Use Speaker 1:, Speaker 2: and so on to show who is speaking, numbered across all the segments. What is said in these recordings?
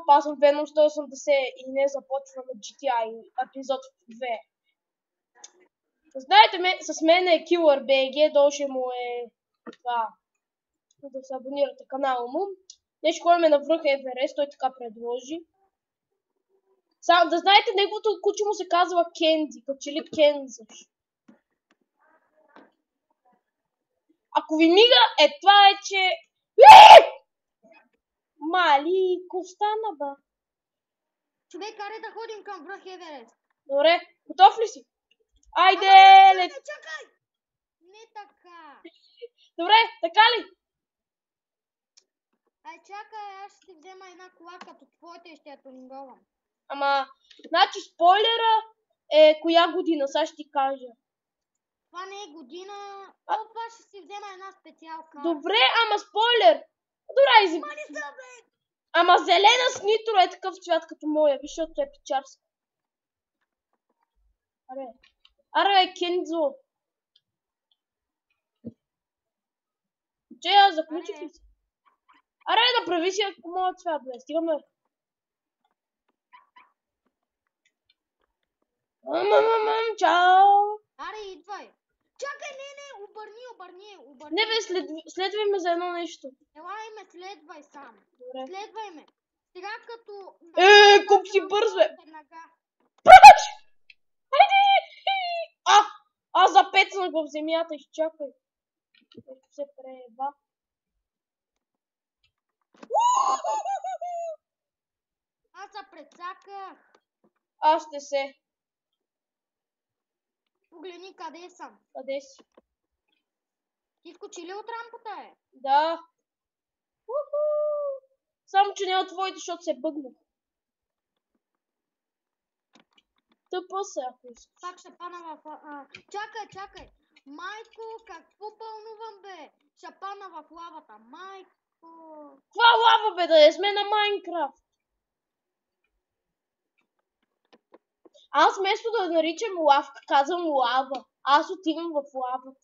Speaker 1: аз съм Venom 180 и не започваме GTI епизод 2. Знаете, с мен е Killer BG, дължи му е това, да се абонирате канала му. Нещо ходим на връх Еверест, той така предложи. Само да знаете, неговото куче му се казва Кензи, като че ли Кензаш. Ако ви мига, това е, че... Мали, ко стана, ба?
Speaker 2: Човек, аре да ходим към връх Еверест.
Speaker 1: Добре, готов ли си? Айде,
Speaker 2: чакай! Не така.
Speaker 1: Добре, така ли?
Speaker 2: Ай, чакай, аз ще ти взема една кола като твоята и ще я тунинговам.
Speaker 1: Ама, значи спойлера е коя година, сега ще ти кажа.
Speaker 2: Това не е година. Това ще си взема една специалка.
Speaker 1: Добре, ама спойлер. Добре, ама зелена с нитро е такъв цвят като моя, виж, защото е печарска. Аре, Кензо. Че, аз заключих ли си? Аре, да прави си ако моя цвят, бе, стигаме. Чао.
Speaker 2: Аре, идвай. Чакай, не, обърни.
Speaker 1: Не, бе, следвай ме за едно нещо.
Speaker 2: Елай ме, следвай сам.
Speaker 1: Добре.
Speaker 2: Следвай ме. Сега като...
Speaker 1: Колко си бърз, бе. Хайде! Аз запецнах в земята, изчакай. Се преба.
Speaker 2: Аз се прецаках.
Speaker 1: Аз ще се.
Speaker 2: Погледни къде съм.
Speaker 1: Къде си?
Speaker 2: Ти скочи ли от рампата, е?
Speaker 1: Да. Само, че не от твоите, защото се бъгнах. Тъпа се, ако искаш.
Speaker 2: Пак ще пана в... Чакай. Майко, какво пълнувам, бе? Ще пана в лавата. Майко.
Speaker 1: Каква лава, бе, да не сме на Майнкрафт? Аз вместо да наричам лавка, казвам лава. Аз отивам в лавата.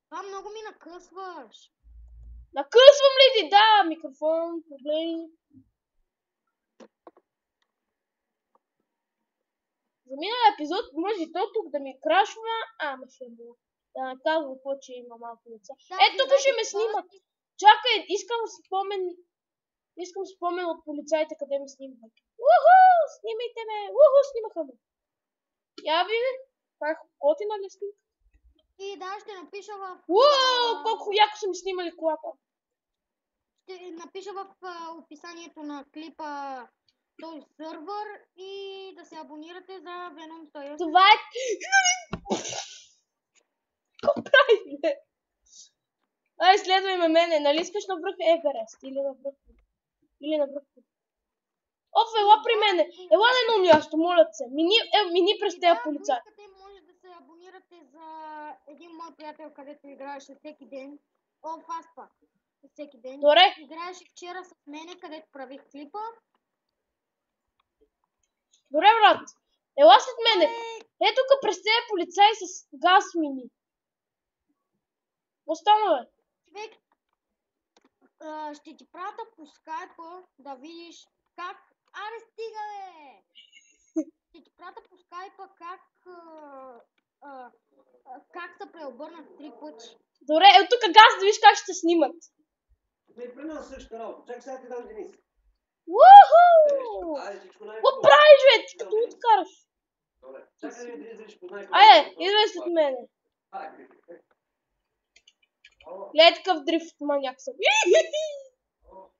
Speaker 2: Това много ми накъсваш.
Speaker 1: Накъсвам ли ти? Да, микрофон, проблеми. За миналия епизод може то тук да ми крашва, ама ще му. Да не казвам какво, че има малко лица. Ето тук ще ме снимат. Чакай, искам спомен от полицаите къде ме снимат. Уху, снимайте ме. Уху, снимаха ме. Я ви, как готина ли снимка?
Speaker 2: И да, ще напиша в...
Speaker 1: Ууу, колко яко са ми снимали колата.
Speaker 2: Ще напиша в описанието на клипа този сървър и да се абонирате за Venom 180.
Speaker 1: Това е... Какво прави, бе? Ай, следвай ме мене. Нали искаш на връх Еверест? Или на връх... Оф, ела при мене. Ела на едно място, моля се. Мини през тези полицаи.
Speaker 2: Къде може да се абонирате за един мой приятел, където играеше всеки ден. Аз пак. Всеки ден.
Speaker 1: Добре.
Speaker 2: Играеше вчера с мене, където правих клипа.
Speaker 1: Добре, брат. Ела след мене. Ето тук през тези полицаи с газ мини. Остана, бе.
Speaker 2: Човек, ще ти пратя по скайпа да видиш как... Аре, стига, бе! Ще ти пратя по скайпа как се преобърнах 3 пъти.
Speaker 1: Добре, ето тук газ да виж как ще се снимат.
Speaker 3: Не, при нас същата работа. Чакай сега ти дам Денис.
Speaker 1: Уху! Какво правиш, бе? Ти като откараш?
Speaker 3: Добре. Чакай да Денис да ще познай.
Speaker 1: Айде, идвай след мене. Гледай такъв дрифт маняк съм.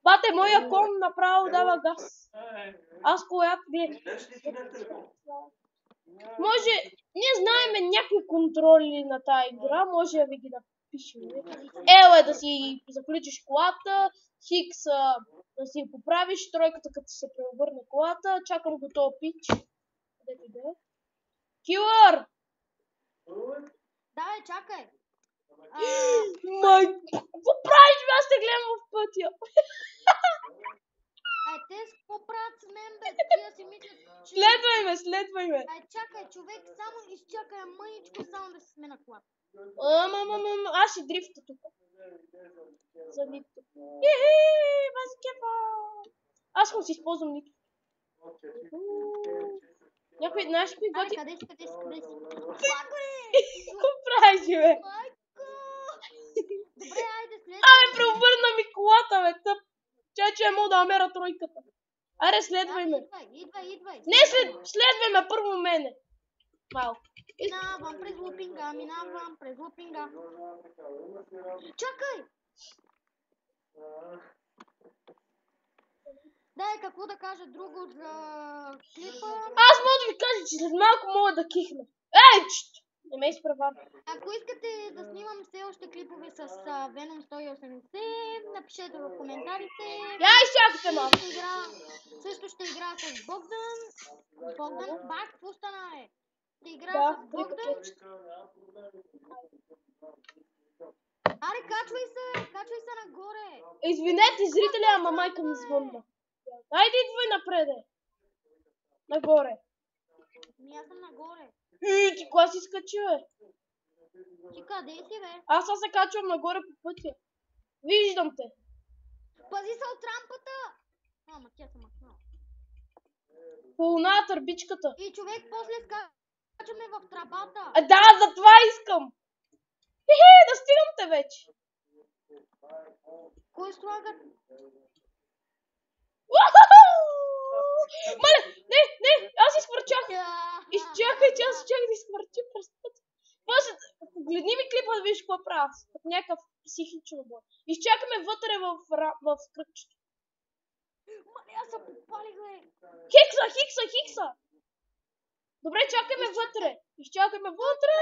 Speaker 1: Бате, моя кон направо дава газ. Аз коя гледай. Може, ние знаеме някакви контроли на тая игра, може да ви ги напишем. Ел е да си заключиш колата, хикс да си поправиш, тройката като се преобърне колата, чакам го този пич. Къде ти да е? Килър!
Speaker 2: Давай, чакай!
Speaker 1: Май, какво правиш, бе? Аз те гледам в пътя.
Speaker 2: Те с какво правят с мен, бе? Тия си мислят, че...
Speaker 1: Следвай ме.
Speaker 2: Чакай, човек, само изчакай мъничко, само да се сме на колата.
Speaker 1: Аз ще дрифта тук. За нито. Аз му си използвам нито. Някой, знаеш какви
Speaker 2: Аре,
Speaker 1: готи...
Speaker 2: къде си?
Speaker 1: Какво правиш, бе?
Speaker 2: Майко! Добре, айде след.
Speaker 1: Абе, преобърна ми колата, бе, тъп. Че е мога да намеря тройката. Аре, следвай ме.
Speaker 2: Идвай.
Speaker 1: Не, следвай ме първо мене. Малко.
Speaker 2: Минавам през лупинга. Чакай! Дай, какво да кажа друго за клипа?
Speaker 1: Аз мога да ви кажа, че след малко мога да кихна. Ей, не ме изпреварва.
Speaker 2: Ако искате да снимам все още клипове с Venom 180, напишете в коментарите.
Speaker 1: Я изчакайте малко.
Speaker 2: Също ще играя с Богдан. Бак, какво стана, бе? Ще играя
Speaker 1: Да,
Speaker 2: с Богдан. Аре, качвай се нагоре.
Speaker 1: Извинете, зрители, ама майка ми звънна. Айде, идвай напред. Нагоре.
Speaker 2: Аз съм нагоре.
Speaker 1: Ти кога си скачи, бе?
Speaker 2: Ти къде си, бе?
Speaker 1: Аз се качвам нагоре по пътя. Виждам те.
Speaker 2: Пази се от рампата. Ама, тя се махнала.
Speaker 1: По луна, търбичката.
Speaker 2: И човек после скачаме в трабата.
Speaker 1: Да, за това искам. Да стигам те вече.
Speaker 2: Кой слагат?
Speaker 1: Мале, не, аз изхвърчах. Изчакай, че аз чак да изхвърча през път. После, гледни ми клипа да видиш какво правя. Като някакъв психичен бой. Изчакаме вътре в кръгчето.
Speaker 2: Мале, аз се попалих, бе.
Speaker 1: Хикса! Добре, чакаме вътре. Изчакаме вътре.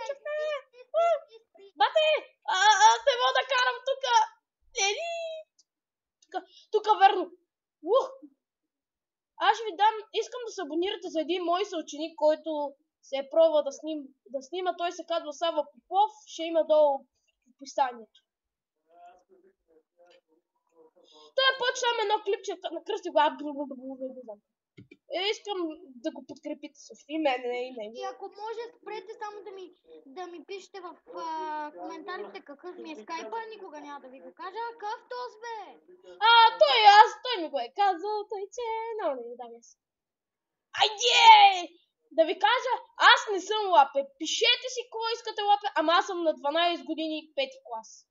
Speaker 1: Чакай. Бате, те мога да карам тука. Тука верно. Аз ще ви дам, искам да се абонирате за един мой съученик, който се е пробва да снима. Той се казва Сава Попов, ще има долу в описанието. Той почна едно клипче на кръсти го. Искам да го подкрепите също. И мене, и него.
Speaker 2: И ако може, спрете само да ми пишете в коментарите какъв ми е скайпа, никога няма да ви го кажа. Какъв тоз, бе?
Speaker 1: Той ми го е казал, той че много не ми дам аз. Айде! Да ви кажа, аз не съм лапе. Пишете си кого искате лапе, ама аз съм на 12 години 5 клас.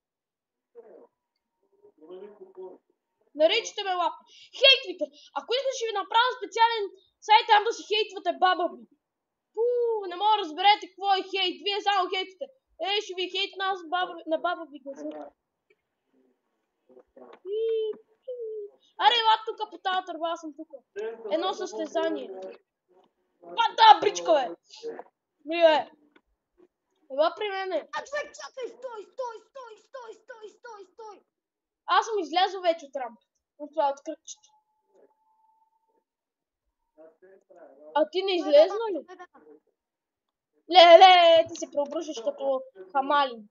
Speaker 1: Наричате ме лапе. Хейтвайте! Ако искате ще ви направя специален сайт там да си хейтвате баба ви. Не мога да разберете какво е хейт. Вие само хейтвате. Ще ви хейт на баба ви гласа. Аре, ела тука по тази търба, аз съм тука. Едно състезание. Да, бричка, бе! Бе! Ела при мене.
Speaker 2: Човек, чакай, стой!
Speaker 1: Аз съм излязъл вече от рампата. От това от кръгчето. А ти не излезна ли? Леле, ти се преобръщаш като хамалин.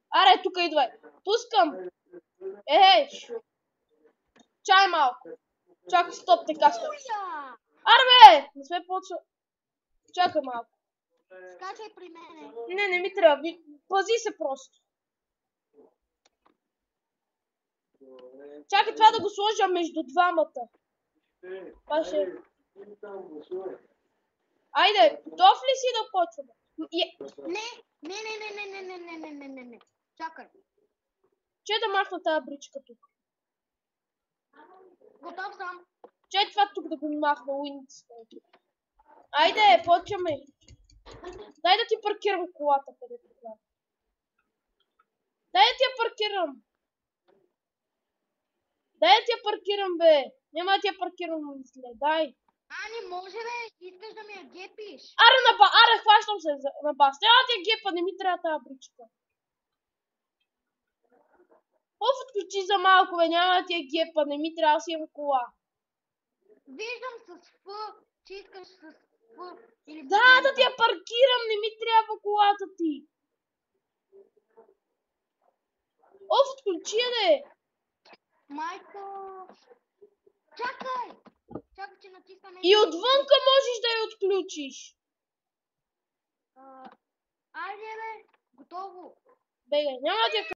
Speaker 1: Аре, тук идвай. Пускам. Чай малко. Чакай, стоп, те каска. Аре, бе! Не сме почва. Чакай малко.
Speaker 2: Скачай при мене.
Speaker 1: Не ми трябва. Пази се просто. Чакай това да го сложа между двамата. Това ще... Айде, готов ли си да почваме?
Speaker 2: Не. Чакай.
Speaker 1: Че да махна тази бричка тук.
Speaker 2: Готов съм.
Speaker 1: Че това тук да го махна уиницата. Айде, почваме. Дай да ти паркирам колата, където това. Дай да ти я паркирам. Дай да ти я паркирам, бе. Няма да ти я паркирам зле, дай.
Speaker 2: Не може, бе. Искаш да ми я гепиш.
Speaker 1: Аре, хващам се на бас. Няма да ти я гепа, не ми трябва тази бричка. Отключи за малко, бе. Няма да ти я гепа, не ми трябва да си имам кола.
Speaker 2: Виждам с Ф, че искаш с Ф.
Speaker 1: Да ти я паркирам, не ми трябва колата ти. Отключи я, де.
Speaker 2: Майко. Чакай, че натискаме.
Speaker 1: И отвънка можеш да я отключиш.
Speaker 2: Айде, бе. Готово.
Speaker 1: Бега, няма да я